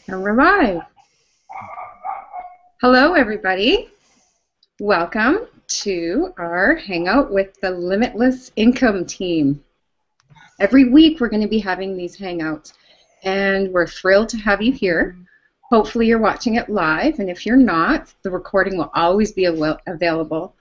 And we're live. Hello, everybody. Welcome to our Hangout with the Limitless Income Team. Every week we're going to be having these Hangouts, and we're thrilled to have you here. Hopefully you're watching it live, and if you're not, the recording will always be available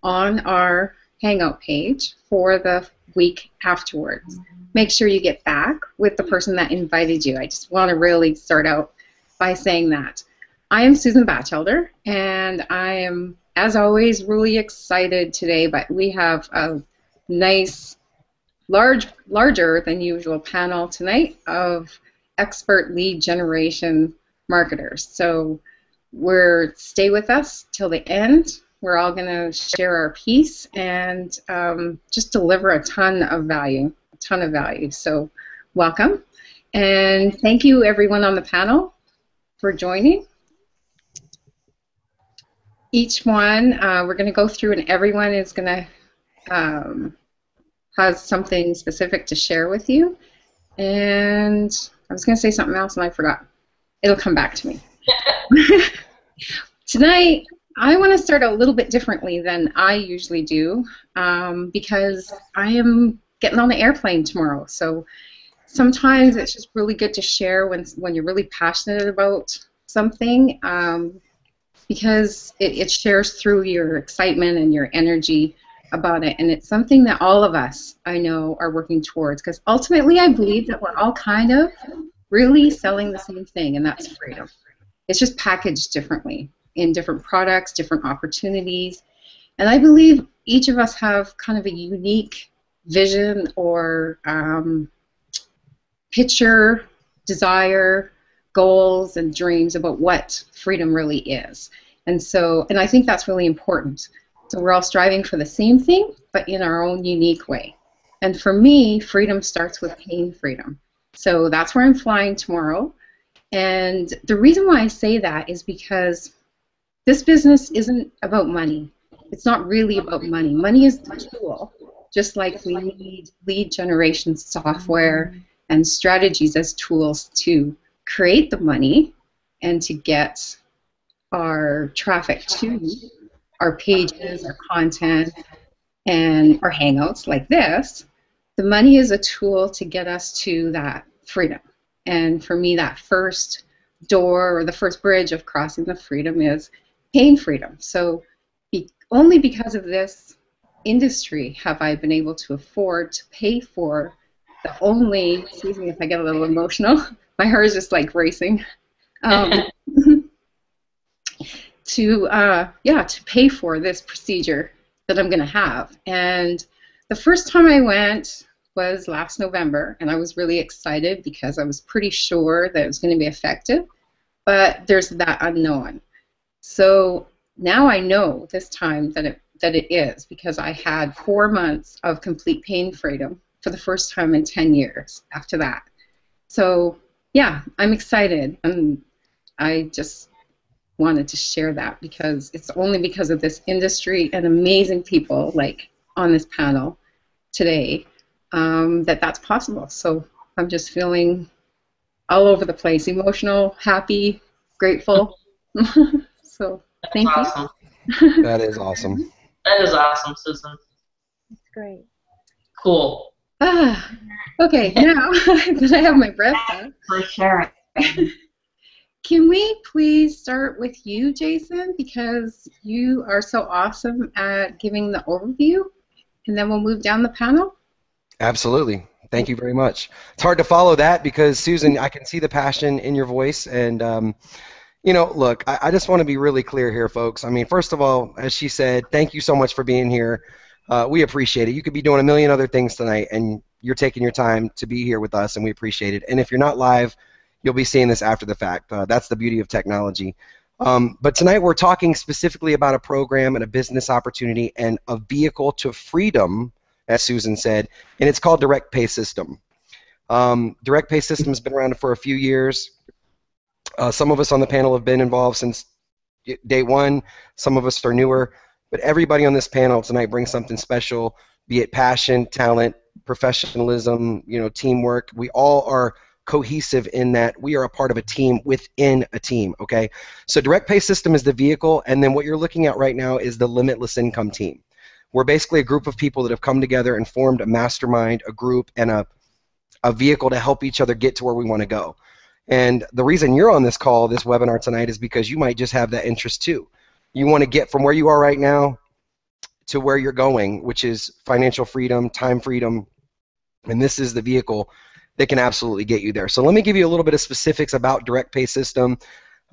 on our Hangout page for the week afterwards. Make sure you get back with the person that invited you. I just want to really start out by saying that. I am Susan Batchelder, and I am, as always, really excited today, but we have a nice, larger than usual panel tonight of expert lead generation marketers. So stay with us till the end. We're all going to share our piece and just deliver a ton of value. So welcome, and thank you everyone on the panel for joining. Each one we're going to go through, and everyone is going to has something specific to share with you. And I was going to say something else and I forgot. It'll come back to me. Tonight I want to start a little bit differently than I usually do because I am getting on the airplane tomorrow. So sometimes it's just really good to share when you're really passionate about something because it shares through your excitement and your energy about it, and it's something that all of us, I know, are working towards, because ultimately I believe that we're all kind of really selling the same thing, and that's freedom. It's just packaged differently in different products, different opportunities, and I believe each of us have kind of a unique vision or picture, desire, goals, and dreams about what freedom really is. And I think that's really important. So we're all striving for the same thing, but in our own unique way. And for me, freedom starts with pain freedom. So that's where I'm flying tomorrow. And the reason why I say that is because this business isn't about money. It's not really about money. Money is the tool, just like we need lead generation software and strategies as tools to create the money and to get our traffic to our pages, our content, and our hangouts like this. The money is a tool to get us to that freedom. And for me, that first door or the first bridge of crossing the freedom is pain freedom. So only because of this industry have I been able to afford to pay for the only, excuse me if I get a little emotional, my heart is just like racing, to pay for this procedure that I'm going to have. And the first time I went was last November, and I was really excited because I was pretty sure that it was going to be effective, but there's that unknown. So now I know this time that it is, because I had 4 months of complete pain freedom for the first time in 10 years after that. So yeah, I'm excited, and I just wanted to share that because it's only because of this industry and amazing people like on this panel today that's possible. So I'm just feeling all over the place, emotional, happy, grateful. So thank you. Awesome. That is awesome. That is awesome, Susan. That's great. Cool. Okay, now that I have my breath back. For sharing. Can we please start with you, Jason, because you are so awesome at giving the overview, and then we'll move down the panel? Absolutely. Thank you very much. It's hard to follow that because, Susan, I can see the passion in your voice, and you know, look, I just want to be really clear here, folks. I mean, first of all, as she said, thank you so much for being here. We appreciate it. You could be doing a million other things tonight, and you're taking your time to be here with us, and we appreciate it. And if you're not live, you'll be seeing this after the fact. That's the beauty of technology. But tonight we're talking specifically about a program and a business opportunity and a vehicle to freedom, as Susan said, and it's called Direct Pay System. Direct Pay System has been around for a few years. Some of us on the panel have been involved since day one. Some of us are newer. But everybody on this panel tonight brings something special, be it passion, talent, professionalism, you know, teamwork. We all are cohesive in that we are a part of a team within a team, okay? So direct pay system is the vehicle, and then what you're looking at right now is the limitless income team. We're basically a group of people that have come together and formed a mastermind, a group, and a vehicle to help each other get to where we want to go. And the reason you're on this call, this webinar tonight, is because you might just have that interest too. You want to get from where you are right now to where you're going, which is financial freedom, time freedom, and this is the vehicle that can absolutely get you there. So let me give you a little bit of specifics about direct pay system.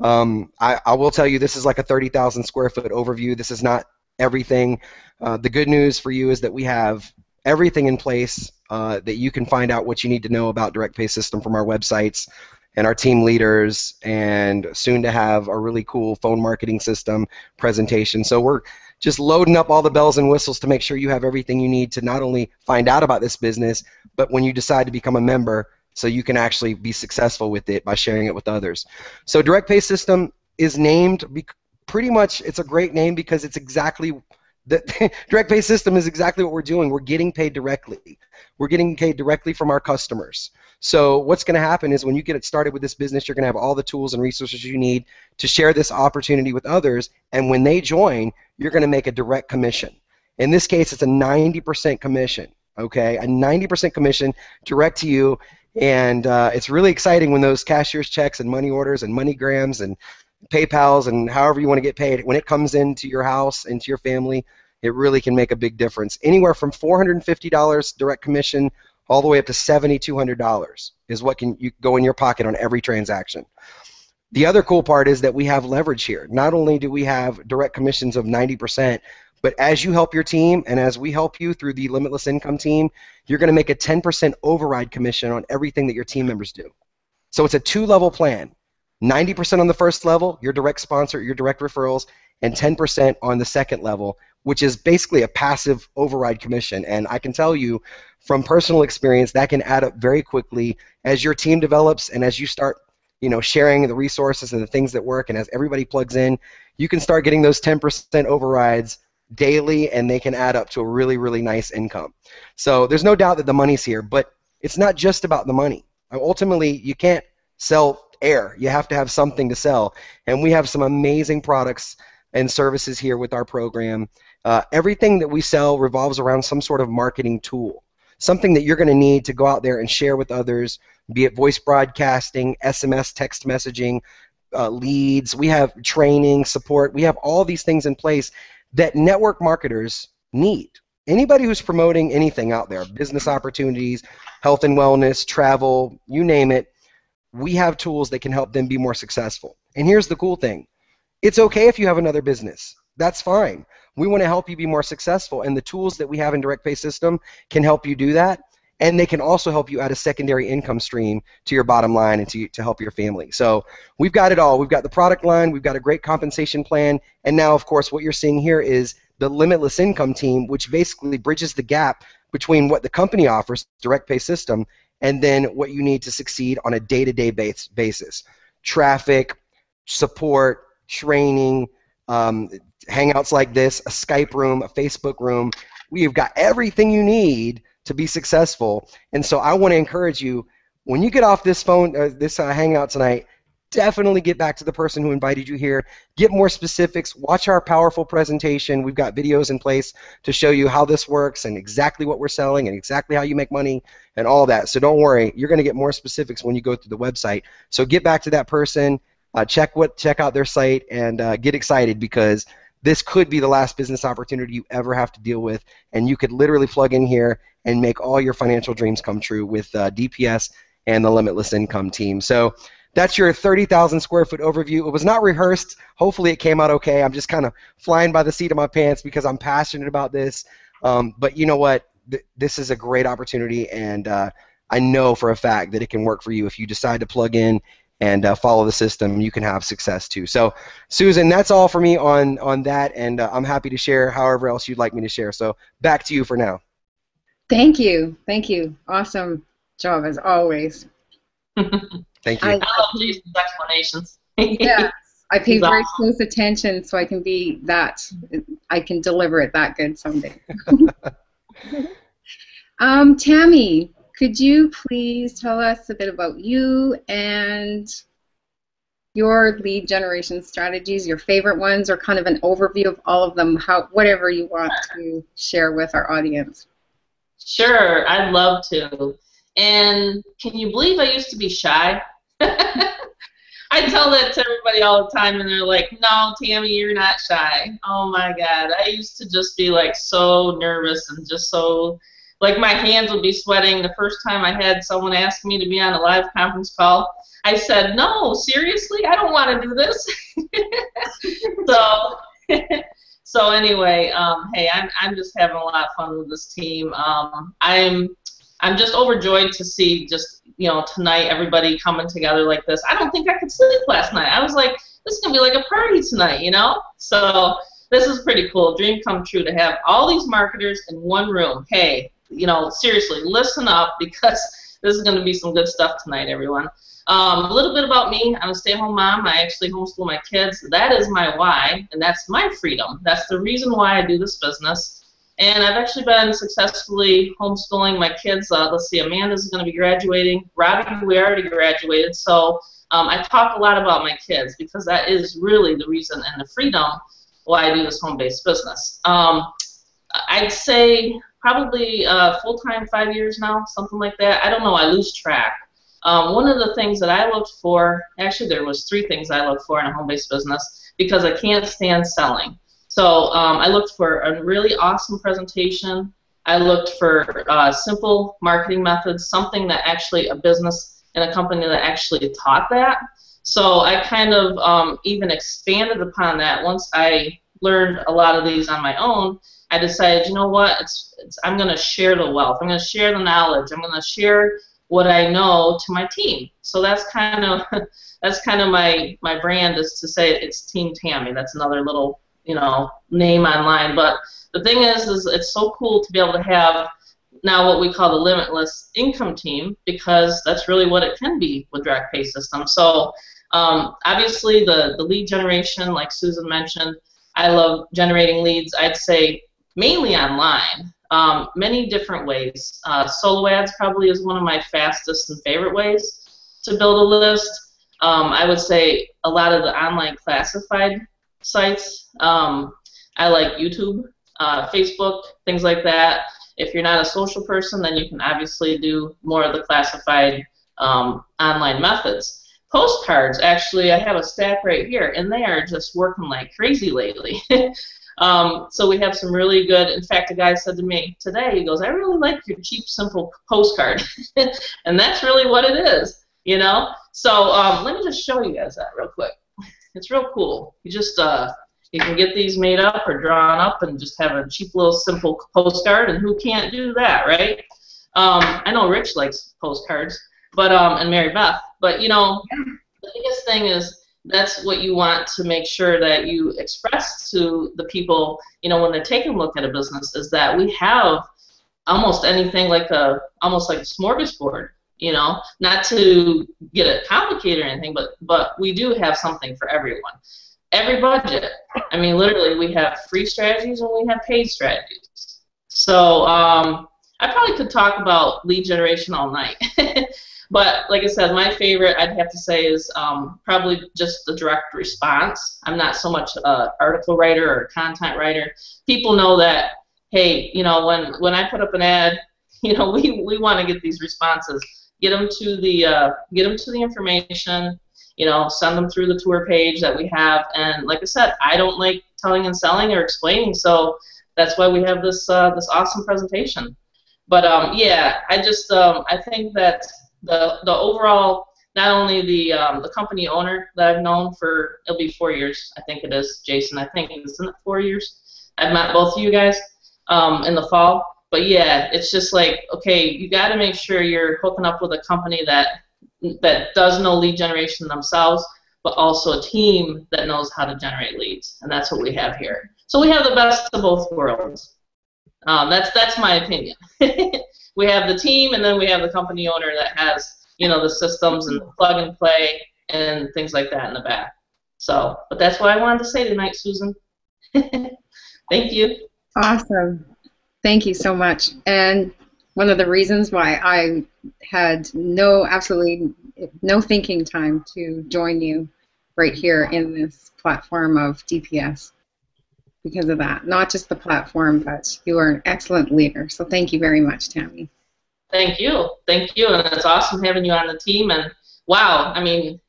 I will tell you this is like a 30,000 square foot overview. This is not everything. The good news for you is that we have everything in place that you can find out what you need to know about direct pay system from our websites and our team leaders, and soon to have a really cool phone marketing system presentation. So we're just loading up all the bells and whistles to make sure you have everything you need to not only find out about this business, but when you decide to become a member, so you can actually be successful with it by sharing it with others. So direct pay system is named pretty much, it's a great name because it's exactly the direct pay system is exactly what we're doing. We're getting paid directly. We're getting paid directly from our customers. So what's going to happen is when you get it started with this business, you're going to have all the tools and resources you need to share this opportunity with others, and when they join, you're going to make a direct commission. In this case, it's a 90% commission, okay? A 90% commission direct to you, and it's really exciting when those cashier's checks and money orders and MoneyGrams and PayPals and however you want to get paid, when it comes into your house, into your family, it really can make a big difference. Anywhere from $450 direct commission all the way up to $7,200 is what can you go in your pocket on every transaction. The other cool part is that we have leverage here. Not only do we have direct commissions of 90%, but as you help your team and as we help you through the Limitless Income team, you're going to make a 10% override commission on everything that your team members do. So it's a two-level plan. 90% on the first level, your direct sponsor, your direct referrals, and 10% on the second level, which is basically a passive override commission. And I can tell you from personal experience that can add up very quickly as your team develops and as you start, sharing the resources and the things that work, and as everybody plugs in, you can start getting those 10% overrides daily, and they can add up to a really, really nice income. So there's no doubt that the money's here, but it's not just about the money. Ultimately, you can't sell air. You have to have something to sell, and we have some amazing products and services here with our program. Everything that we sell revolves around some sort of marketing tool, something that you're going to need to go out there and share with others, be it voice broadcasting, SMS, text messaging, leads. We have training, support. We have all these things in place that network marketers need. Anybody who's promoting anything out there, business opportunities, health and wellness, travel, you name it, we have tools that can help them be more successful. And here's the cool thing. It's okay if you have another business. That's fine. We want to help you be more successful, and the tools that we have in Direct Pay System can help you do that, and they can also help you add a secondary income stream to your bottom line and to help your family. So we've got it all. We've got the product line, we've got a great compensation plan, and now, of course, what you're seeing here is the Limitless Income team, which basically bridges the gap between what the company offers, Direct Pay System, and then what you need to succeed on a day-to-day basis. Traffic, support, training, hangouts like this, a Skype room, a Facebook room. We've got everything you need to be successful. And so I want to encourage you, when you get off this phone, this hangout tonight, definitely get back to the person who invited you here. Get more specifics. Watch our powerful presentation. We've got videos in place to show you how this works and exactly what we're selling and exactly how you make money and all that. So don't worry. You're going to get more specifics when you go through the website. So get back to that person. Check out their site and get excited, because this could be the last business opportunity you ever have to deal with, and you could literally plug in here and make all your financial dreams come true with DPS and the Limitless Income team. So that's your 30,000 square foot overview. It was not rehearsed. Hopefully it came out okay. I'm just kind of flying by the seat of my pants because I'm passionate about this. But you know what? This is a great opportunity, and I know for a fact that it can work for you if you decide to plug in and follow the system. You can have success too. So, Susan, that's all for me on that, and I'm happy to share however else you'd like me to share. So back to you for now. Thank you. Thank you. Awesome job as always. Thank you. I love Jason's explanations. Yes, I pay very close attention so I can deliver it that good someday. Tammy, could you please tell us a bit about you and your lead generation strategies, your favorite ones, or kind of an overview of all of them, whatever you want to share with our audience? Sure, I'd love to. And can you believe I used to be shy? I tell that to everybody all the time, and they're like, no, Tammy, you're not shy. Oh, my God. I used to just be, like, so nervous and just so, like, my hands would be sweating. The first time I had someone ask me to be on a live conference call, I said, no, seriously? I don't want to do this. So, so anyway, hey, I'm just having a lot of fun with this team. I'm just overjoyed to see just, tonight everybody coming together like this. I don't think I could sleep last night. I was like, this is going to be like a party tonight, So this is pretty cool. Dream come true to have all these marketers in one room. Hey, seriously, listen up because this is going to be some good stuff tonight, everyone. A little bit about me. I'm a stay-at-home mom. I actually homeschool my kids. That is my why, and that's my freedom. That's the reason why I do this business. And I've actually been successfully homeschooling my kids. Let's see, Amanda's going to be graduating. Robbie, we already graduated. So I talk a lot about my kids because that is really the reason and the freedom why I do this home-based business. I'd say probably full-time 5 years now, something like that. I don't know. I lose track. One of the things that I looked for, actually there was 3 things I looked for in a home-based business because I can't stand selling. So I looked for a really awesome presentation. I looked for simple marketing methods, something that actually a business and a company that actually taught that. So I kind of even expanded upon that. Once I learned a lot of these on my own, I decided, you know what, I'm going to share the wealth. I'm going to share the knowledge. I'm going to share what I know to my team. So that's kind of my brand, is to say it's Team Tammy. That's another little name online. But the thing is it's so cool to be able to have now what we call the limitless income team, because that's really what it can be with direct pay systems. So obviously the lead generation, like Susan mentioned, I love generating leads. I'd say mainly online, many different ways. Solo ads probably is one of my fastest and favorite ways to build a list. I would say a lot of the online classified sites. I like YouTube, Facebook, things like that. If you're not a social person, then you can obviously do more of the classified online methods. Postcards, actually, I have a stack right here, and they are just working like crazy lately. So we have some really good, in fact, a guy said to me today, he goes, I really like your cheap, simple postcard. And that's really what it is, So let me just show you guys that real quick. It's real cool. You just you can get these made up or drawn up and just have a cheap little simple postcard, and who can't do that, right? I know Rich likes postcards, but and Mary Beth, but the biggest thing is that's what you want to make sure that you express to the people, when they're taking a look at a business, is that we have almost anything almost like a smorgasbord. Not to get it complicated or anything, but we do have something for everyone. Every budget. I mean, literally, we have free strategies and we have paid strategies. So I probably could talk about lead generation all night. But like I said, my favorite, I'd have to say, is probably just the direct response. I'm not so much an article writer or a content writer. People know that, hey, when I put up an ad, we want to get these responses. Get them to the information, send them through the tour page that we have. And like I said, I don't like telling and selling or explaining, so that's why we have this this awesome presentation. But yeah, I think that the overall, not only the company owner that I've known for, it'll be 4 years, I think it is, Jason. I think, isn't it 4 years? I've met both of you guys in the fall. But yeah, it's just like, okay, you got to make sure you're hooking up with a company that does know lead generation themselves, but also a team that knows how to generate leads, and that's what we have here. So we have the best of both worlds. That's my opinion. We have the team, and then we have the company owner that has the systems and plug and play and things like that in the back. So, but that's what I wanted to say tonight, Susan. Thank you. Awesome. Thank you so much. And one of the reasons why I had absolutely no thinking time to join you right here in this platform of DPS because of that. Not just the platform, but you are an excellent leader. So thank you very much, Tammy. Thank you. Thank you. And it's awesome having you on the team. And wow, I mean,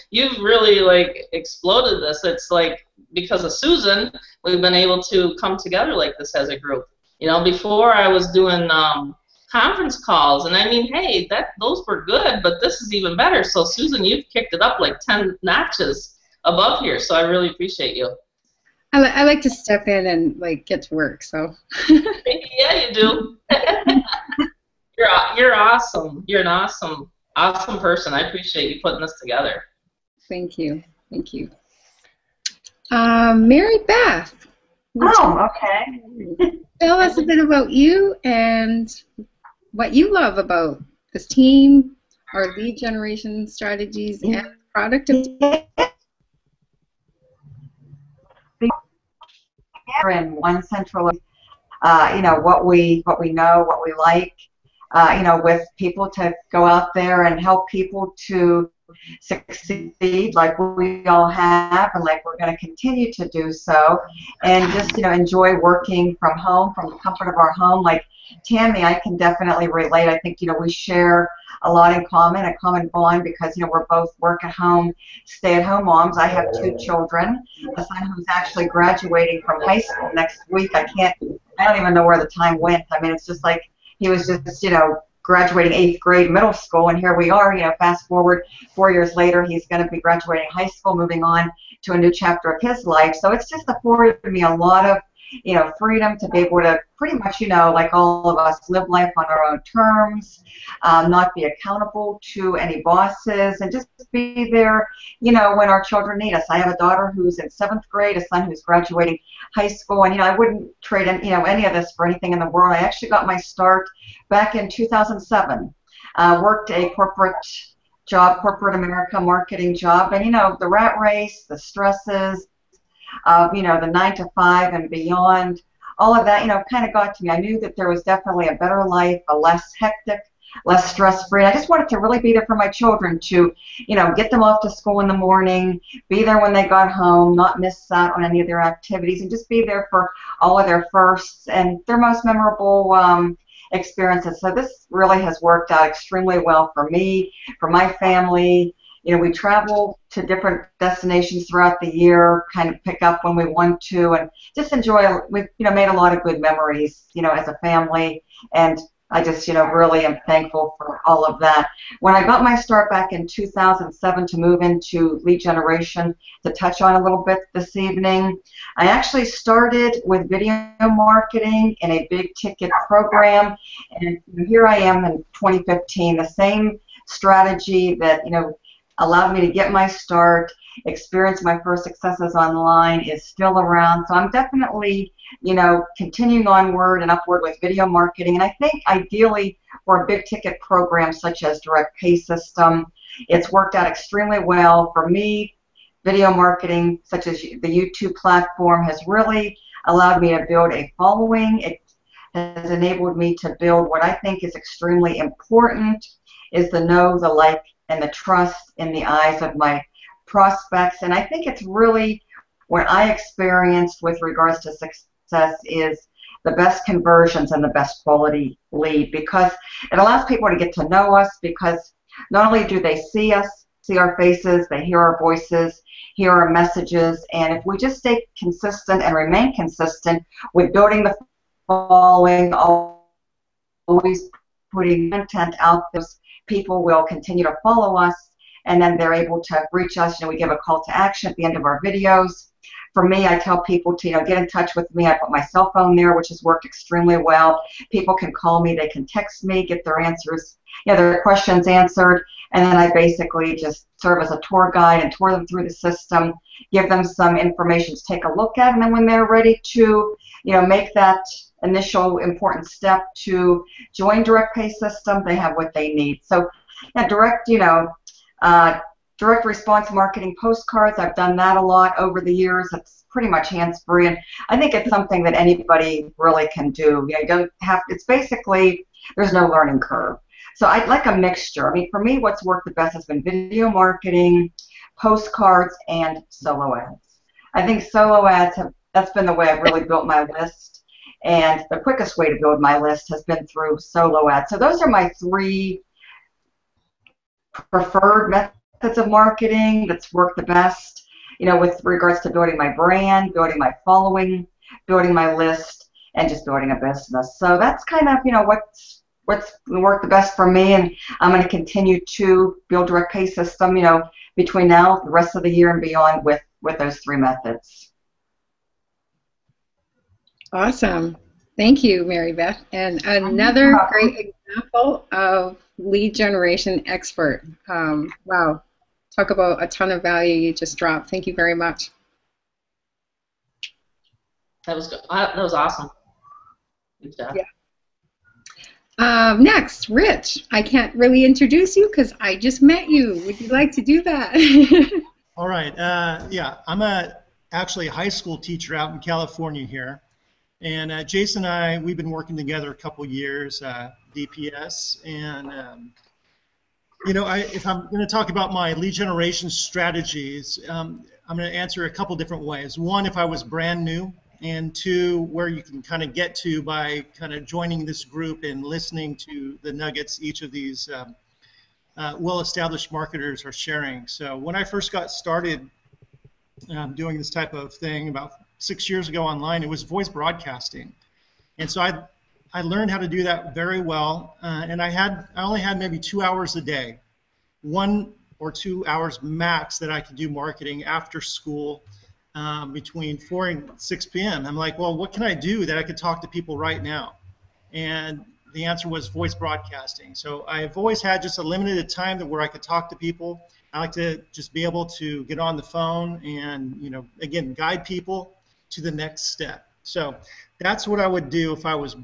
you've really like exploded this. It's like because of Susan, we've been able to come together like this as a group. You know, before I was doing conference calls, and I mean, hey, those were good, but this is even better. So Susan, you've kicked it up like 10 notches above here. So I really appreciate you. I like to step in and like get to work. So. Yeah, you do. You're awesome. You're an awesome person. I appreciate you putting this together. Thank you. Thank you. Mary Beth. Oh, okay. Tell us a bit about you and what you love about this team, our lead generation strategies, and product of in one central, you know, what we know, what we like, you know, with people to go out there and help people to succeed like we all have and like we're going to continue to do so, and just, you know, enjoy working from home, from the comfort of our home. Like Tammy, I can definitely relate. I think, you know, we share a lot in common, a common bond, because, you know, we're both work at home, stay at home moms. I have 2 children, a son who's actually graduating from high school next week. I don't even know where the time went. I mean, it's just like he was just, you know, graduating 8th grade middle school, and here we are, you know, fast forward 4 years later, he's going to be graduating high school, moving on to a new chapter of his life. So it's just afforded me a lot of, you know, freedom to be able to pretty much, you know, like all of us, live life on our own terms, not be accountable to any bosses, and just be there, you know, when our children need us. I have a daughter who's in 7th grade, a son who's graduating high school, and, you know, I wouldn't trade, you know, any of this for anything in the world. I actually got my start back in 2007. Worked a corporate job, corporate America marketing job, and, you know, the rat race, the stresses, you know, the 9 to 5 and beyond, all of that, you know, kind of got to me. I knew that there was definitely a better life, a less hectic, less stress-free. I just wanted to really be there for my children, to, you know, get them off to school in the morning, be there when they got home, not miss out on any of their activities, and just be there for all of their firsts and their most memorable experiences. So this really has worked out extremely well for me, for my family. You know, we travel to different destinations throughout the year, kind of pick up when we want to, and just enjoy. We've, you know, made a lot of good memories, you know, as a family, and I just, you know, really am thankful for all of that. When I got my start back in 2007 to move into lead generation, to touch on a little bit this evening, I actually started with video marketing in a big ticket program, and here I am in 2015, the same strategy that, you know, allowed me to get my start, experience my first successes online is still around. So I'm definitely, you know, continuing onward and upward with video marketing. And I think ideally for a big ticket program such as direct pay system, it's worked out extremely well for me. Video marketing such as the YouTube platform has really allowed me to build a following. It has enabled me to build what I think is extremely important, is the know, the like, and the trust in the eyes of my prospects. And I think it's really what I experienced with regards to success is the best conversions and the best quality lead, because it allows people to get to know us, because not only do they see us, see our faces, they hear our voices, hear our messages, and if we just stay consistent and remain consistent with building the following, always putting content out there, people will continue to follow us, and then they're able to reach us. You know, we give a call to action at the end of our videos. For me, I tell people to, you know, get in touch with me. I put my cell phone there, which has worked extremely well. People can call me, they can text me, get their answers, you know, their questions answered, and then I basically just serve as a tour guide and tour them through the system, give them some information to take a look at, and then when they're ready to, you know, make that initial important step to join direct pay system, they have what they need. So, yeah, direct, you know, direct response marketing postcards. I've done that a lot over the years. It's pretty much hands-free, and I think it's something that anybody really can do. You don't have. It's basically there's no learning curve. So I'd like a mixture. I mean, for me, what's worked the best has been video marketing, postcards, and solo ads. I think solo ads that's been the way I've really built my list. And the quickest way to build my list has been through solo ads. So those are my 3 preferred methods of marketing that's worked the best, with regards to building my brand, building my following, building my list, and just building a business. So that's kind of, what's worked the best for me, and I'm going to continue to build direct pay system, between now, the rest of the year and beyond with those 3 methods. Awesome. Thank you, Mary Beth. And another great example of lead generation expert. Wow. Talk about a ton of value you just dropped. Thank you very much. That was good. That was awesome. Good job. Yeah. Next, Rich. I can't really introduce you because I just met you. Would you like to do that? All right. Yeah, I'm actually a high school teacher out in California here. And Jason and I, we've been working together a couple years, DPS. And, if I'm going to talk about my lead generation strategies, I'm going to answer a couple different ways. One, if I was brand new, and 2, where you can kind of get to by kind of joining this group and listening to the nuggets each of these well-established marketers are sharing. So when I first got started doing this type of thing about 6 years ago online, it was voice broadcasting. And so I learned how to do that very well, and I only had maybe 2 hours a day, 1 or 2 hours max that I could do marketing after school. Between 4 and 6 p.m. I'm like, well, what can I do that I could talk to people right now? And the answer was voice broadcasting. So I've always had just a limited time where I could talk to people. I like to just be able to get on the phone and, again, guide people to the next step. So that's what I would do if I was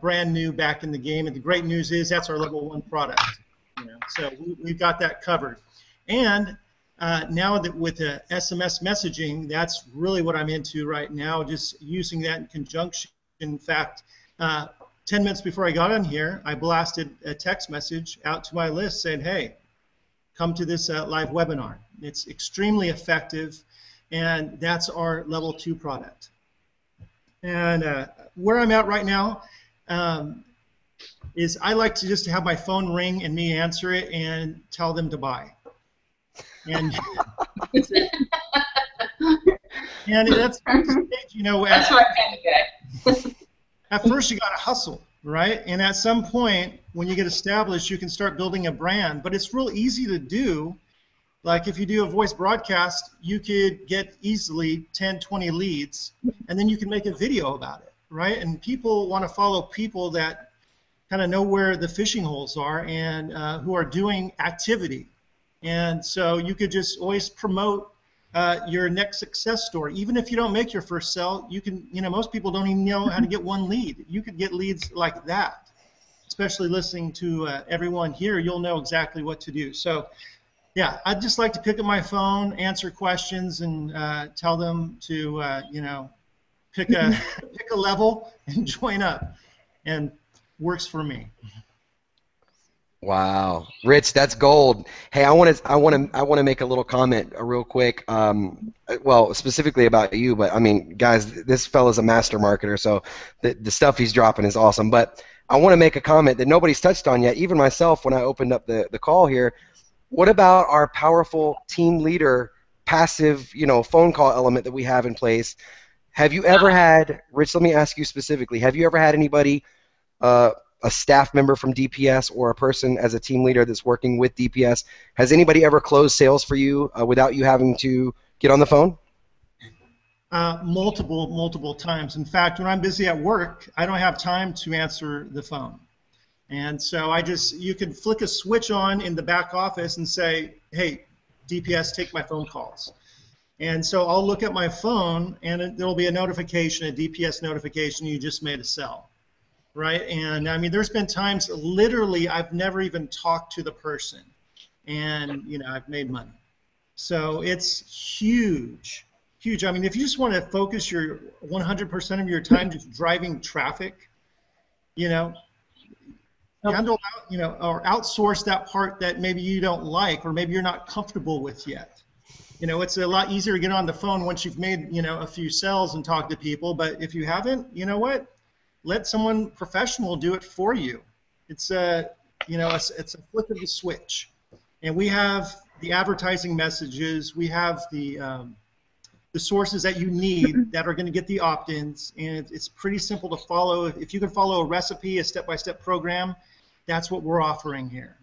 brand new back in the game. And the great news is that's our level 1 product. So we've got that covered. And now that with SMS messaging, that's really what I'm into right now, just using that in conjunction. In fact, 10 minutes before I got on here, I blasted a text message out to my list saying, hey, come to this live webinar. It's extremely effective, and that's our level 2 product. And where I'm at right now is I like to just have my phone ring and me answer it and tell them to buy. And and that's that's my kind of guy. At first you got to hustle, right? And at some point when you get established, you can start building a brand. But it's real easy to do. Like if you do a voice broadcast, you could get easily 10, 20 leads, and then you can make a video about it, right? And people want to follow people that kind of know where the fishing holes are and who are doing activity. And so you could just always promote your next success story. Even if you don't make your first sale, you can, most people don't even know how to get 1 lead. You could get leads like that. Especially listening to everyone here, you'll know exactly what to do. So, yeah, I'd just like to pick up my phone, answer questions, and tell them to, pick a level and join up. And works for me. Wow, Rich, that's gold. Hey, I want to make a little comment real quick. Well, specifically about you, but I mean, guys, this fella's a master marketer, so the stuff he's dropping is awesome. But I want to make a comment that nobody's touched on yet, even myself when I opened up the call here. What about our powerful team leader passive, phone call element that we have in place? Have you ever had, Rich, let me ask you specifically, have you ever had anybody, a staff member from DPS or a person as a team leader that's working with DPS, has anybody ever closed sales for you without you having to get on the phone? Multiple times. In fact, when I'm busy at work, I don't have time to answer the phone. And so you can flick a switch on in the back office and say, hey, DPS, take my phone calls. And so I'll look at my phone and there'll be a notification, a DPS notification, you just made a sell. Right, and I mean, there's been times literally I've never even talked to the person, and I've made money. So it's huge, huge. I mean, if you just want to focus your 100% of your time just driving traffic, you know, handle out, you know, or outsource that part that maybe you don't like or maybe you're not comfortable with yet. You know, it's a lot easier to get on the phone once you've made, you know, a few sales and talk to people. But if you haven't, you know what? Let someone professional do it for you. It's a, you know, it's a flip of the switch. And we have the advertising messages. We have the sources that you need that are going to get the opt-ins, and it's pretty simple to follow. If you can follow a recipe, a step-by-step program, that's what we're offering here.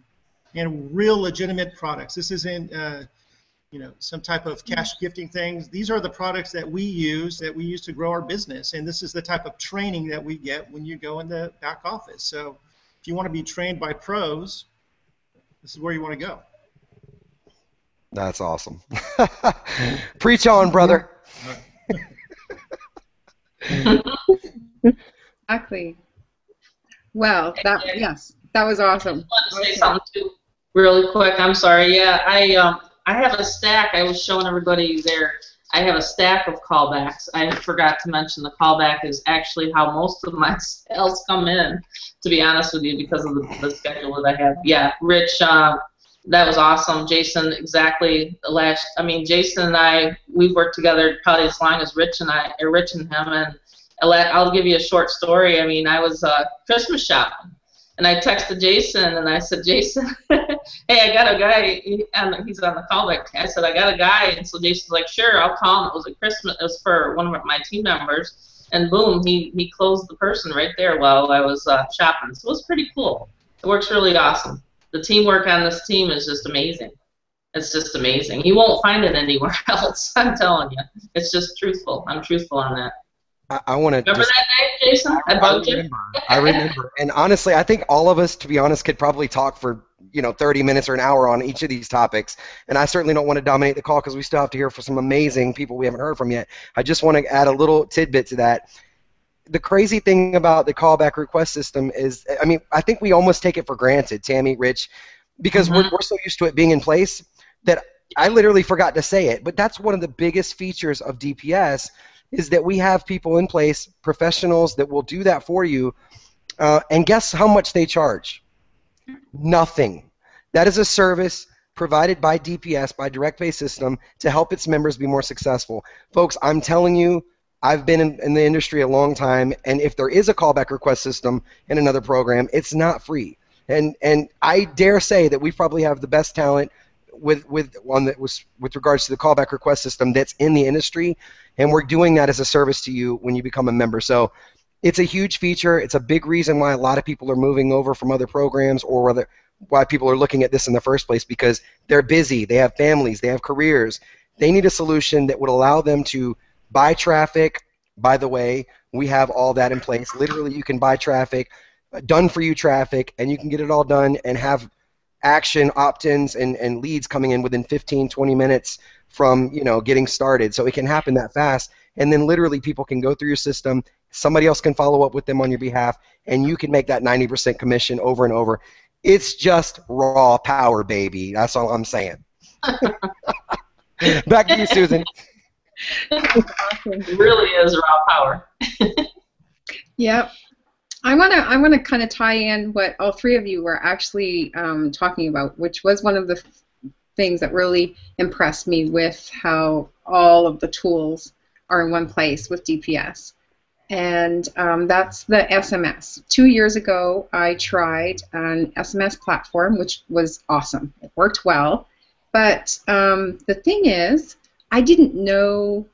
And real legitimate products. This isn't you know, some type of cash gifting things. These are the products that we use to grow our business, and this is the type of training that we get when you go in the back office. So if you want to be trained by pros, this is where you want to go. That's awesome. Preach on, brother. Exactly. Well, yes, that was awesome. I want to say something too, really quick. I'm sorry. Yeah, I have a stack. I was showing everybody there. I have a stack of callbacks. I forgot to mention the callback is actually how most of my sales come in, to be honest with you, because of the schedule that I have. Yeah, Rich, that was awesome. Jason, exactly. Jason and I, we've worked together probably as long as Rich and him. And I'll give you a short story. I mean, I was Christmas shopping, and I texted Jason, and I said, Jason, hey, I got a guy, and he's on the callback. I said, I got a guy, and so Jason's like, sure, I'll call him. It was a Christmas. It was for one of my team members, and boom, he closed the person right there while I was shopping. So it was pretty cool. It works really awesome. The teamwork on this team is just amazing. It's just amazing. You won't find it anywhere else. I'm telling you. It's just truthful. I'm truthful on that. I want to remember that day, Jason? I bugged you. I remember. And honestly, I think all of us, to be honest, could probably talk for 30 minutes or an hour on each of these topics. And I certainly don't want to dominate the call because we still have to hear from some amazing people we haven't heard from yet. I just want to add a little tidbit to that. The crazy thing about the callback request system is, I mean, I think we almost take it for granted, Tammy, Rich, because we're so used to it being in place that I literally forgot to say it. But that's one of the biggest features of DPS is that we have people in place, professionals that will do that for you. And guess how much they charge? Nothing. That is a service provided by DPS, by Direct Pay System, to help its members be more successful. Folks, I'm telling you, I've been in the industry a long time, and if there is a callback request system in another program, it's not free. And I dare say that we probably have the best talent with regards to the callback request system that's in the industry, and we're doing that as a service to you when you become a member. So it's a huge feature. It's a big reason why a lot of people are moving over from other programs, or why people are looking at this in the first place, because they're busy, they have families, they have careers. They need a solution that would allow them to buy traffic. By the way, we have all that in place. Literally, you can buy traffic, done for you traffic, and you can get it all done and have action, opt-ins, and leads coming in within 15, 20 minutes from getting started. So it can happen that fast, and then literally people can go through your system, somebody else can follow up with them on your behalf, and you can make that 90% commission over and over. It's just raw power, baby. That's all I'm saying. Back to you, Susan. It really is raw power. Yep. I want to kind of tie in what all three of you were actually talking about, which was one of the things that really impressed me with how all of the tools are in one place with DPS. And that's the SMS. 2 years ago, I tried an SMS platform, which was awesome. It worked well. But the thing is, I didn't know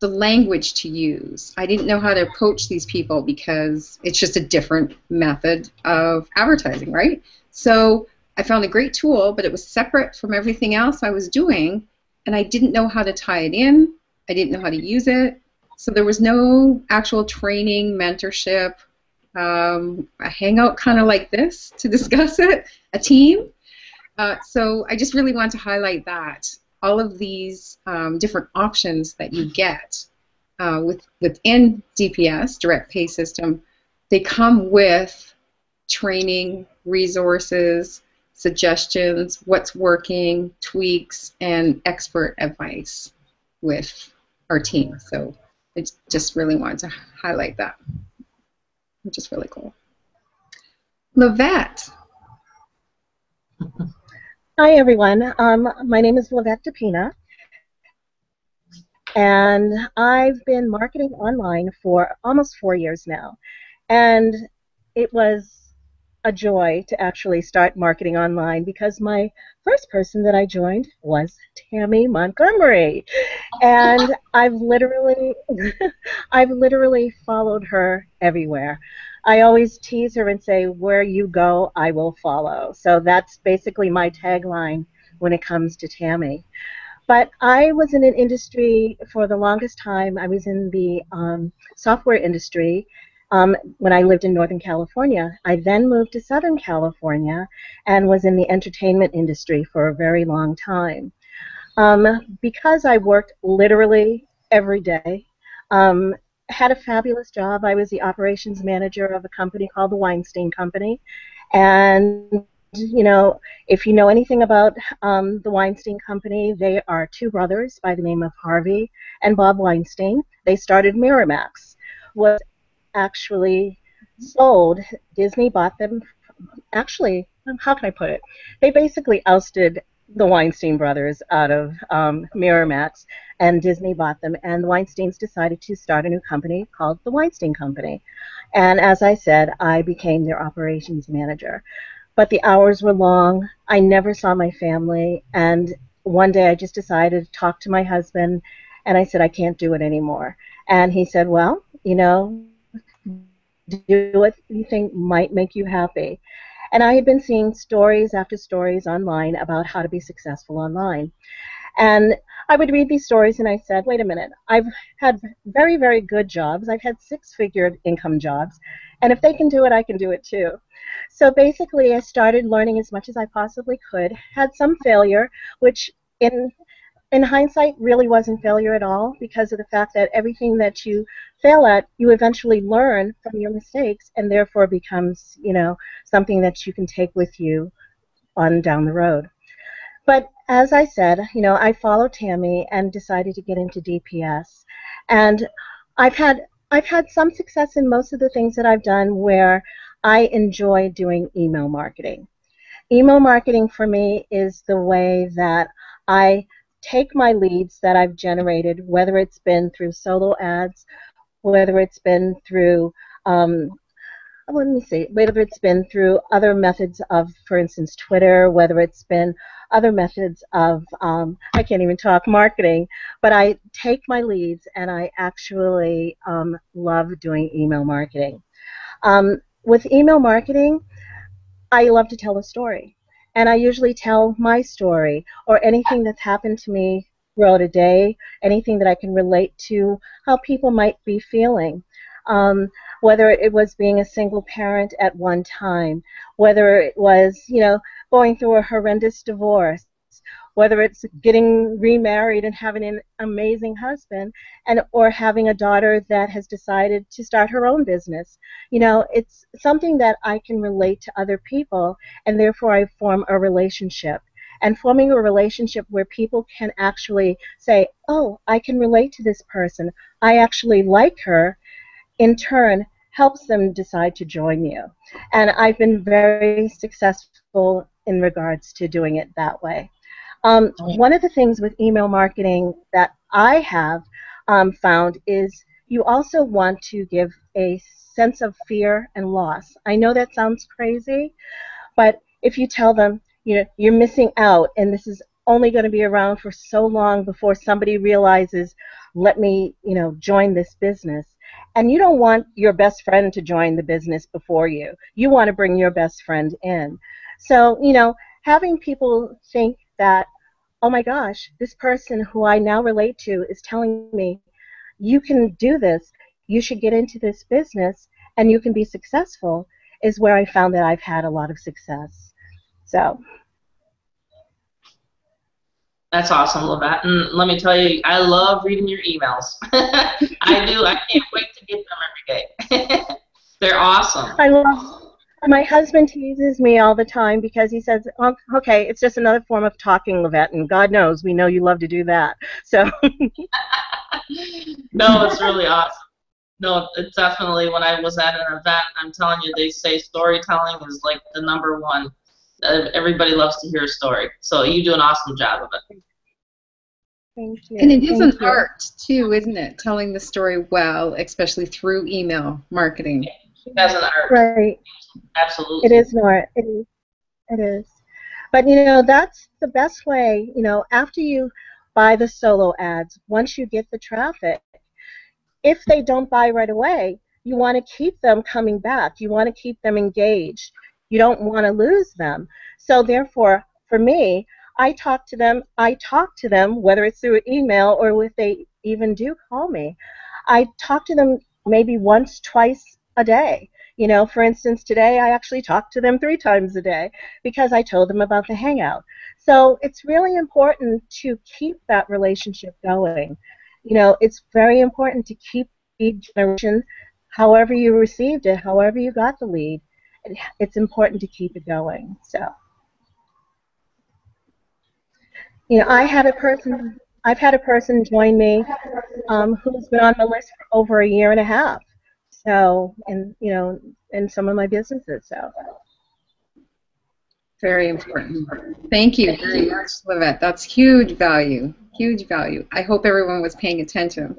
the language to use. I didn't know how to approach these people because it's just a different method of advertising, right? So I found a great tool, but it was separate from everything else I was doing, and I didn't know how to tie it in. I didn't know how to use it. So there was no actual training, mentorship, a hangout kind of like this to discuss it, a team. So I just really want to highlight that. All of these different options that you get within DPS, Direct Pay System, they come with training, resources, suggestions, what's working, tweaks, and expert advice with our team. So I just really wanted to highlight that, which is really cool. Lavette. Hi, everyone. My name is Lavette DePina, and I've been marketing online for almost 4 years now. And it was a joy to actually start marketing online because my first person that I joined was Tammy Montgomery. And I've literally I've literally followed her everywhere. I always tease her and say, where you go, I will follow. So that's basically my tagline when it comes to Tammy. But I was in an industry for the longest time. I was in the software industry when I lived in Northern California. I then moved to Southern California and was in the entertainment industry for a very long time. Because I worked literally every day, had a fabulous job. I was the operations manager of a company called the Weinstein Company. And you know, if you know anything about the Weinstein Company, they are two brothers by the name of Harvey and Bob Weinstein. They started Miramax, was actually sold. Disney bought them. Actually, how can I put it? They basically ousted the Weinstein brothers out of Miramax, and Disney bought them, and the Weinsteins decided to start a new company called the Weinstein Company. And as I said, I became their operations manager. But the hours were long. I never saw my family. And one day I just decided to talk to my husband, and I said, I can't do it anymore. And he said, well, you know, do what you think might make you happy. And I had been seeing stories after stories online about how to be successful online. And I would read these stories and I said, wait a minute, I've had very, very good jobs. I've had six-figure income jobs. And if they can do it, I can do it too. So basically, I started learning as much as I possibly could, had some failure, which in hindsight really wasn't failure at all because of the fact that everything that you fail at, you eventually learn from your mistakes and therefore becomes, you know, something that you can take with you on down the road. But as I said, you know, I followed Tammy and decided to get into DPS. And I've had some success in most of the things that I've done where I enjoy doing email marketing. Email marketing for me is the way that I take my leads that I've generated, whether it's been through solo ads, whether it's been through let me see, whether it's been through other methods of, for instance, Twitter, whether it's been other methods of, I can't even talk, marketing, but I take my leads and I actually love doing email marketing. With email marketing, I love to tell a story. And I usually tell my story or anything that's happened to me throughout a day, anything that I can relate to how people might be feeling. Whether it was being a single parent at one time, whether it was, you know, going through a horrendous divorce, whether it's getting remarried and having an amazing husband, and or having a daughter that has decided to start her own business. You know, it's something that I can relate to other people, and therefore I form a relationship. And forming a relationship where people can actually say, oh, I can relate to this person. I actually like her, in turn helps them decide to join you. And I've been very successful in regards to doing it that way. One of the things with email marketing that I have found is you also want to give a sense of fear and loss. I know that sounds crazy, but if you tell them, you know, you're missing out and this is only going to be around for so long before somebody realizes, let me, you know, join this business. And you don't want your best friend to join the business before you. You want to bring your best friend in. So, you know, having people think that, oh my gosh, this person who I now relate to is telling me, you can do this, you should get into this business, and you can be successful, is where I found that I've had a lot of success. So. That's awesome, Lavette. And let me tell you, I love reading your emails. I do. I can't wait to get them every day. They're awesome. My husband teases me all the time because he says, oh, okay, it's just another form of talking, Lavette, and God knows we know you love to do that. So No, it's really awesome. No, it's definitely, when I was at an event, I'm telling you, they say storytelling is like the number one. Everybody loves to hear a story. So you do an awesome job of it. thank you. And it is an Thank you. art too, isn't it? Telling the story well, especially through email marketing. As an art. Right. Absolutely. It is an art. It is. It is. But you know, that's the best way, you know, after you buy the solo ads, once you get the traffic, if they don't buy right away, you want to keep them coming back. You want to keep them engaged. You don't want to lose them. So therefore, for me, I talk to them. Whether it's through email or if they even do call me. I talk to them maybe once, twice a day. You know, for instance, today I actually talked to them 3 times a day because I told them about the Hangout. So it's really important to keep that relationship going. You know, it's very important to keep lead generation, however you received it, however you got the lead. It's important to keep it going. So, you know, I've had a person join me who's been on the list for over a year and a half. So, and you know, in some of my businesses. So, Very important. Thank you very much, Livette. That's huge value. Huge value. I hope everyone was paying attention.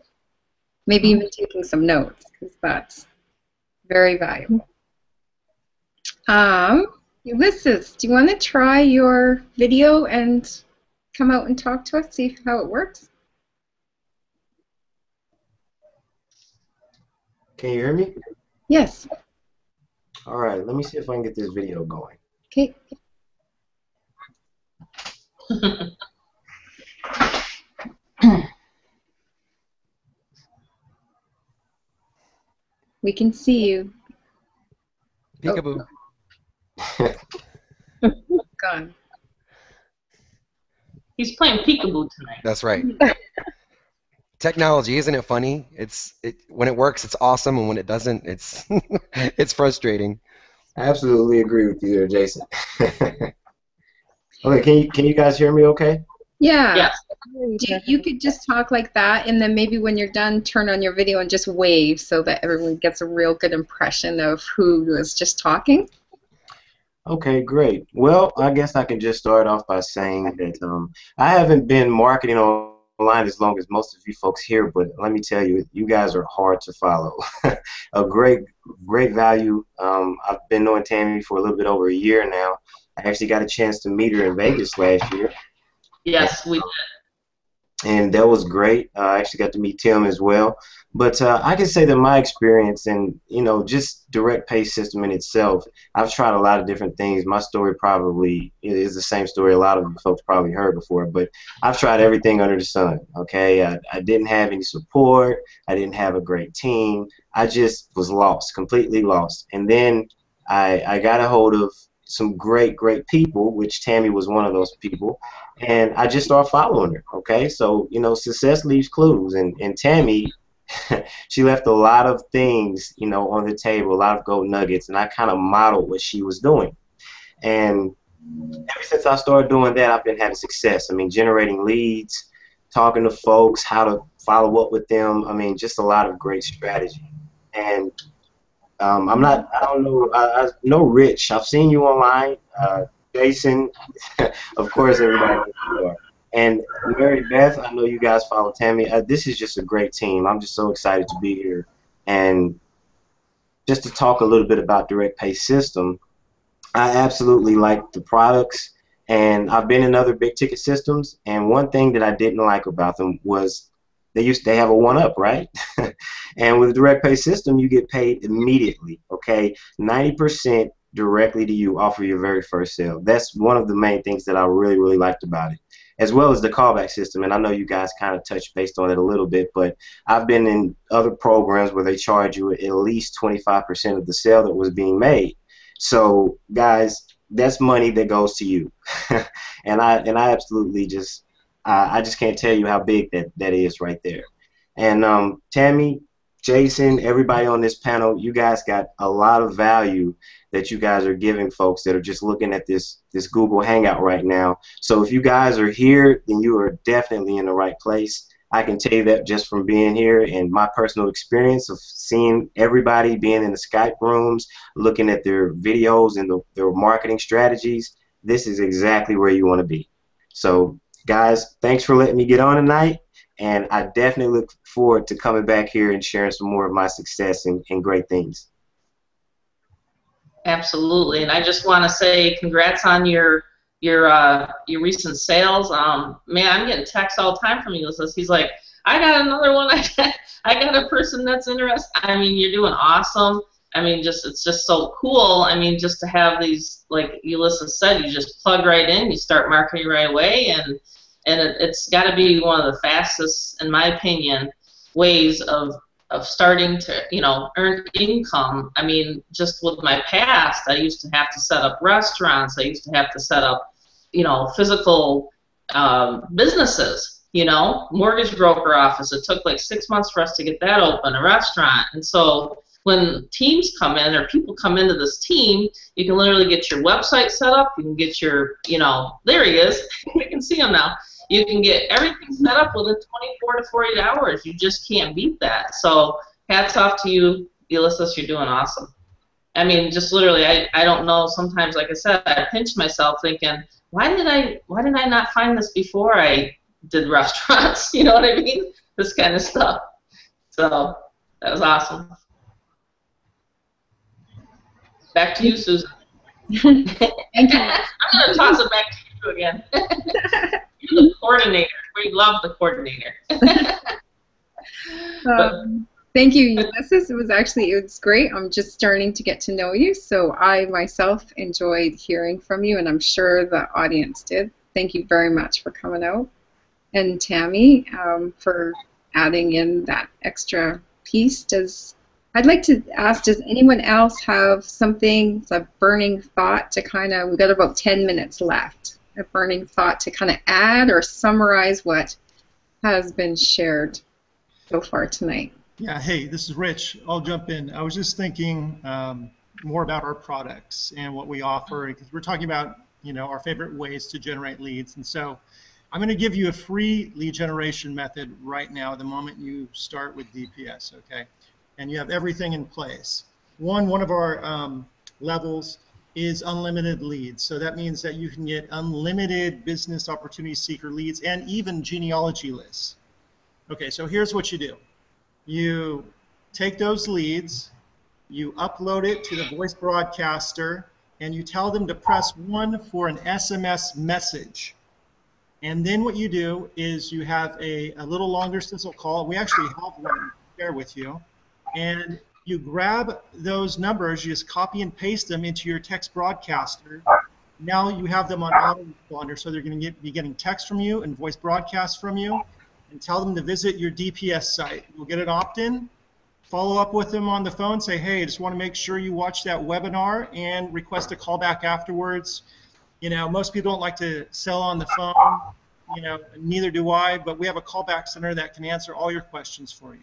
Maybe even taking some notes, because that's very valuable. Ulysses, do you want to try your video and come out and talk to us, see how it works? Can you hear me? Yes. All right, let me see if I can get this video going. Okay. We can see you. Peekaboo. Gone. He's playing peekaboo tonight. That's right. Technology, isn't it funny? When it works, it's awesome, and when it doesn't, it's it's frustrating. I absolutely agree with you there, Jason. Okay, can you guys hear me okay? Yeah. Yes. You could just talk like that, and then maybe when you're done, turn on your video and just wave so that everyone gets a real good impression of who was just talking. Okay, great. Well, I guess I can just start off by saying that I haven't been marketing online as long as most of you folks here, but let me tell you, you guys are hard to follow. A great value. I've been knowing Tammy for a little bit over a year now. I actually got a chance to meet her in Vegas last year. Yes, we did. And that was great. I actually got to meet Tim as well. But I can say that my experience and, you know, just direct pay system in itself, I've tried a lot of different things. My story probably is the same story a lot of folks probably heard before, but I've tried everything under the sun, okay? I didn't have any support. I didn't have a great team. I just was lost, completely lost. And then I got a hold of some great people, which Tammy was one of those people, and I just started following her. Okay, so you know, success leaves clues, and Tammy, she left a lot of things, you know, on the table, a lot of gold nuggets, and I kind of modeled what she was doing. And ever since I started doing that, I've been having success. I mean, generating leads, talking to folks, how to follow up with them. I mean, just a lot of great strategy. And I don't know, I know Rich. I've seen you online. Jason, of course, everybody knows who you are. And Mary Beth, I know you guys follow Tammy. This is just a great team. I'm just so excited to be here. And just to talk a little bit about Direct Pay System, I absolutely like the products. And I've been in other big ticket systems. And one thing that I didn't like about them was they have a one-up, right? And with the direct pay system, you get paid immediately, okay? 90% directly to you off of your very first sale. That's one of the main things that I really liked about it, as well as the callback system. And I know you guys kind of touched based on it a little bit, but I've been in other programs where they charge you at least 25% of the sale that was being made. So, guys, that's money that goes to you. and I absolutely I just can't tell you how big that is right there. And Tammy, Jason, everybody on this panel, you guys got a lot of value that you guys are giving folks that are just looking at this Google Hangout right now. So if you guys are here, then you are definitely in the right place. I can tell you that just from being here and my personal experience of seeing everybody being in the Skype rooms, looking at their videos and their marketing strategies, this is exactly where you want to be. So guys, thanks for letting me get on tonight. And I definitely look forward to coming back here and sharing some more of my success and great things. Absolutely, and I just want to say congrats on your recent sales. Man, I'm getting texts all the time from Ulysses. He's like, I got another one. I got a person that's interested. I mean, you're doing awesome. I mean, it's just so cool. I mean, just to have these, like Ulysses said, you just plug right in, you start marketing right away, and it's got to be one of the fastest, in my opinion, ways of starting to, you know, earn income. I mean, just with my past, I used to have to set up restaurants. I used to have to set up, you know, physical businesses, you know, mortgage broker office. It took like 6 months for us to get that open, a restaurant. And so when teams come in or people come into this team, you can literally get your website set up. You can get your, you know, there he is. You can see him now. You can get everything set up within 24 to 48 hours. You just can't beat that. So hats off to you, Ulysses. You're doing awesome. I mean, just literally, I don't know. Sometimes, like I said, I pinch myself thinking, why did I not find this before I did restaurants? You know what I mean? This kind of stuff. So that was awesome. Back to you, Susan. Thank you. I'm going to toss it back to you again. You're the coordinator. We love the coordinator. Thank you, Ulysses. It's great. I'm just starting to get to know you, so I myself enjoyed hearing from you, and I'm sure the audience did. Thank you very much for coming out. And Tammy, for adding in that extra piece. I'd like to ask, does anyone else have something, a burning thought to we've got about 10 minutes left, a burning thought to kind of add or summarize what has been shared so far tonight? Yeah, hey, this is Rich. I'll jump in. I was just thinking more about our products and what we offer, because we're talking about, you know, our favorite ways to generate leads. And so I'm going to give you a free lead generation method right now the moment you start with DPS, okay? And you have everything in place. One of our levels is unlimited leads. So that means that you can get unlimited business opportunity seeker leads and even genealogy lists. Okay, so here's what you do. You take those leads, you upload it to the voice broadcaster, and you tell them to press 1 for an SMS message. And then what you do is you have a little longer sizzle call. We actually have one to share with you. And you grab those numbers, you just copy and paste them into your text broadcaster. Now you have them on autoresponder, so they're going to be getting text from you and voice broadcasts from you. And tell them to visit your DPS site. You'll get an opt-in, follow up with them on the phone, say, hey, I just want to make sure you watch that webinar, and request a call back afterwards. You know, most people don't like to sell on the phone, you know, neither do I, but we have a callback center that can answer all your questions for you.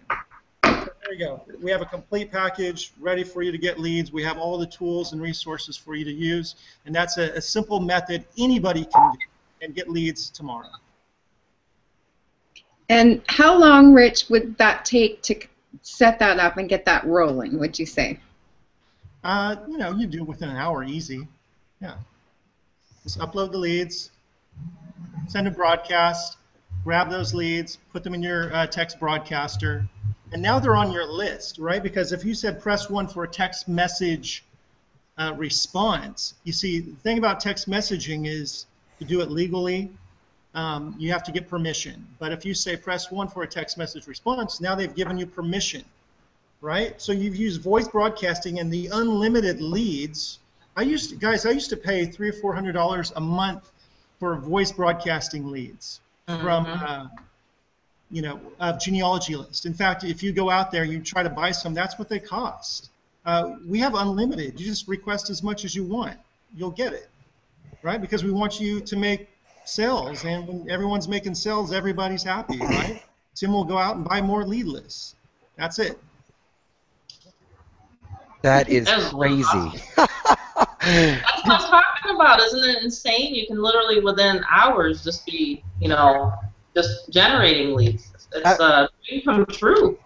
So there you go. We have a complete package ready for you to get leads. We have all the tools and resources for you to use, and that's a simple method anybody can do and get leads tomorrow. And how long, Rich, would that take to set that up and get that rolling, would you say? You know, you do it within an hour, easy. Yeah. Just upload the leads, send a broadcast, grab those leads, put them in your text broadcaster, and now they're on your list, right? Because if you said press 1 for a text message response, you see, the thing about text messaging is to do it legally, you have to get permission. But if you say press 1 for a text message response, now they've given you permission, right? So you've used voice broadcasting and the unlimited leads. Guys, I used to pay $300 or $400 a month for voice broadcasting leads from, you know, a genealogy list. In fact, if you go out there, you try to buy some, that's what they cost. We have unlimited. You just request as much as you want. You'll get it, right? Because we want you to make sales, and when everyone's making sales, everybody's happy, right? Tim will go out and buy more lead lists. That's it. That is That was crazy. awesome. That's what I'm talking about. Isn't it insane? You can literally within hours just be, just generating leads. It's a dream come true.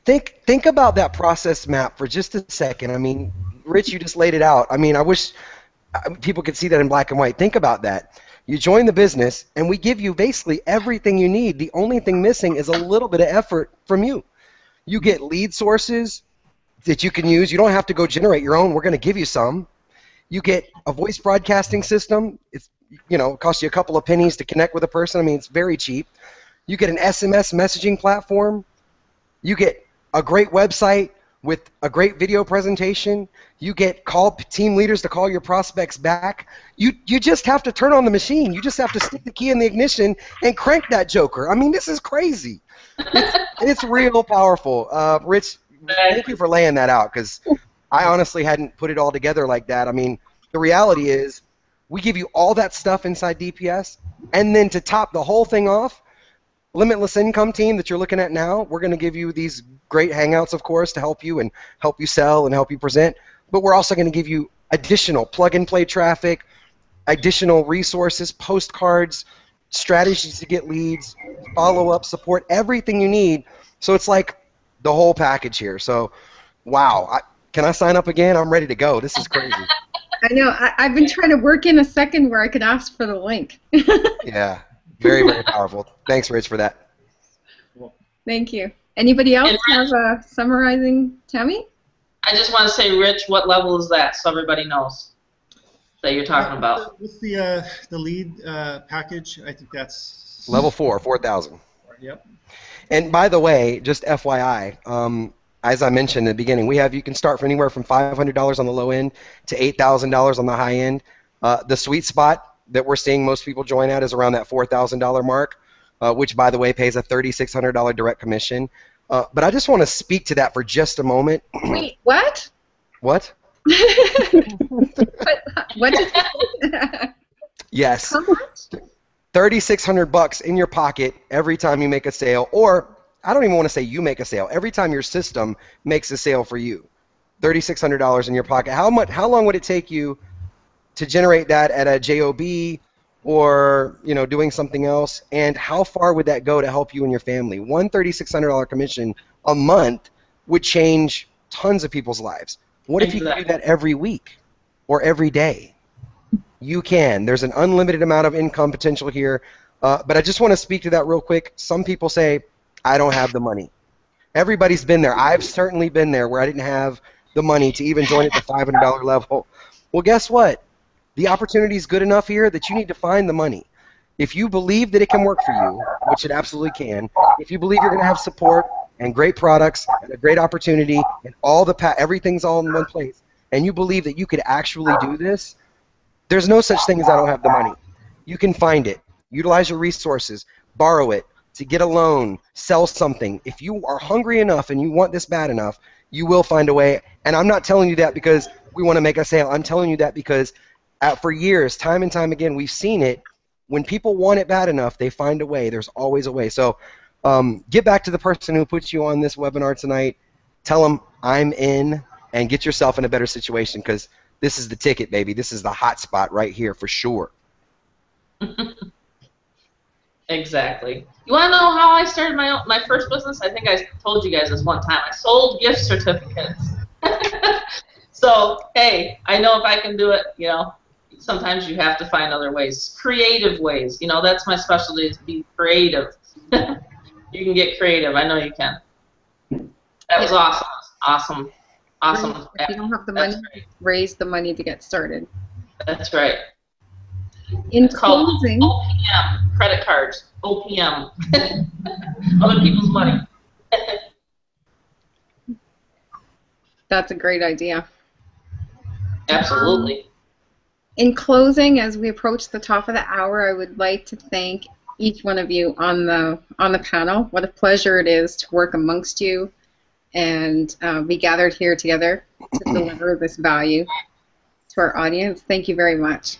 Think about that process map for just a second. I mean, Rich, you just laid it out. I mean, I wish people could see that in black and white. Think about that. You join the business, and we give you basically everything you need. The only thing missing is a little bit of effort from you. You get lead sources that you can use. You don't have to go generate your own. We're going to give you some. You get a voice broadcasting system. It's, it costs you a couple of pennies to connect with a person. I mean, it's very cheap. You get an SMS messaging platform. You get a great website with a great video presentation. You get team leaders to call your prospects back. You just have to turn on the machine. You just have to stick the key in the ignition and crank that joker. I mean, this is crazy. It's real powerful. Rich, thank you for laying that out, because I honestly hadn't put it all together like that. I mean, the reality is we give you all that stuff inside DPS, and then to top the whole thing off, Limitless Income team that you're looking at now, we're going to give you these great hangouts, of course, to help you sell and help you present. But we're also going to give you additional plug-and-play traffic, additional resources, postcards, strategies to get leads, follow-up support, everything you need. So it's like the whole package here. So, wow. Can I sign up again? I'm ready to go. This is crazy. I know. I've been trying to work in a second where I could ask for the link. Yeah. Very, very powerful. Thanks, Rich, for that. Thank you. Anybody else have a summarizing, Tammy? I just want to say, Rich, what level is that so everybody knows that you're talking about? With the lead package, I think that's level 4,000. Yep. And by the way, just FYI, as I mentioned in the beginning, you can start for anywhere from $500 on the low end to $8,000 on the high end. The sweet spot that we're seeing most people join at is around that $4,000 mark, which, by the way, pays a $3,600 direct commission. But I just want to speak to that for just a moment. Wait, what? What? What did you say? Yes. How much? $3,600 in your pocket every time you make a sale, or I don't even want to say you make a sale. Every time your system makes a sale for you, $3,600 in your pocket. How long would it take you to generate that at a JOB or doing something else, and how far would that go to help you and your family? One $3,600 commission a month would change tons of people's lives. What if you could do that every week or every day? You can. There's an unlimited amount of income potential here, but I just want to speak to that real quick. Some people say, I don't have the money. Everybody's been there. I've certainly been there where I didn't have the money to even join at the $500 level. Well, guess what? The opportunity is good enough here that you need to find the money. If you believe that it can work for you, which it absolutely can, if you believe you're going to have support and great products and a great opportunity and everything's all in one place, and you believe that you could actually do this, there's no such thing as I don't have the money. You can find it. Utilize your resources. Borrow it to get a loan. Sell something. If you are hungry enough and you want this bad enough, you will find a way. And I'm not telling you that because we want to make a sale. I'm telling you that because for years, time and time again, we've seen it. When people want it bad enough, they find a way. There's always a way. So get back to the person who put you on this webinar tonight. Tell them I'm in, and get yourself in a better situation, because this is the ticket, baby. This is the hot spot right here for sure. Exactly. You want to know how I started my first business? I think I told you guys this one time. I sold gift certificates. So, hey, I know if I can do it, sometimes you have to find other ways, creative ways. That's my specialty, is be creative. You can get creative. I know you can. That was awesome. Awesome. If you don't have the money, raise the money to get started. That's right. In closing, OPM, credit cards, OPM, other people's money. That's a great idea. Absolutely. In closing, as we approach the top of the hour, I would like to thank each one of you on the panel. What a pleasure it is to work amongst you and be gathered here together to deliver this value to our audience. Thank you very much.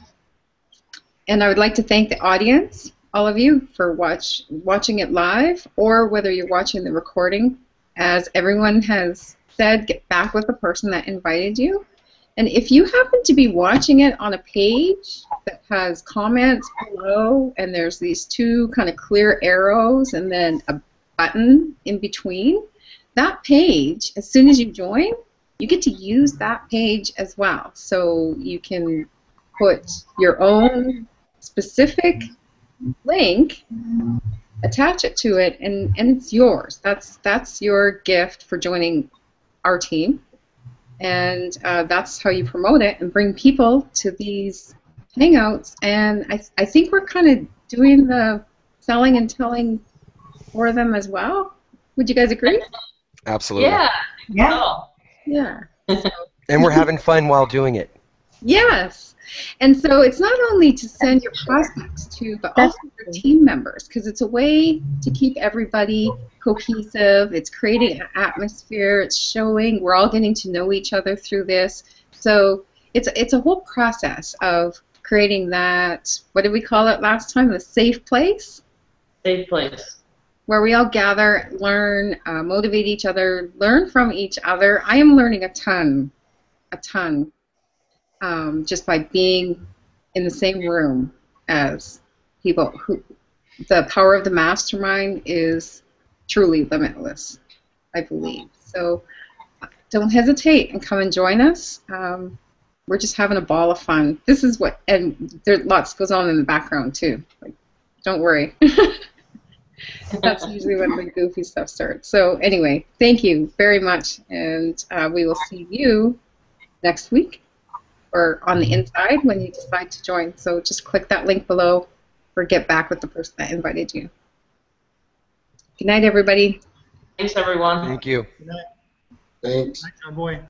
And I would like to thank the audience, all of you, for watching it live, or whether you're watching the recording. As everyone has said, get back with the person that invited you. And if you happen to be watching it on a page that has comments below, and there's these two kind of clear arrows and then a button in between, that page, as soon as you join, you get to use that page as well. So you can put your own specific link, attach it to it, and it's yours. That's your gift for joining our team. And that's how you promote it and bring people to these hangouts. And I think we're kind of doing the selling and telling for them as well. Would you guys agree? Absolutely. Yeah. Yeah. Yeah. And we're having fun while doing it. Yes. And so it's not only to send your prospects to, but also your team members, because it's a way to keep everybody cohesive. It's creating an atmosphere. It's showing we're all getting to know each other through this. So it's a whole process of creating that, what did we call it last time, the safe place? Safe place. Where we all gather, learn, motivate each other, learn from each other. I am learning a ton, just by being in the same room as people who, the power of the mastermind is truly limitless, I believe. So don't hesitate and come and join us. We're just having a ball of fun. This is what, and there lots goes on in the background too. Like, don't worry. That's usually when the goofy stuff starts. So anyway, thank you very much, and we will see you next week or on the inside when you decide to join. So just click that link below or get back with the person that invited you. Good night, everybody. Thanks, everyone. Thank you. Good night. Thanks. Night, John Boy.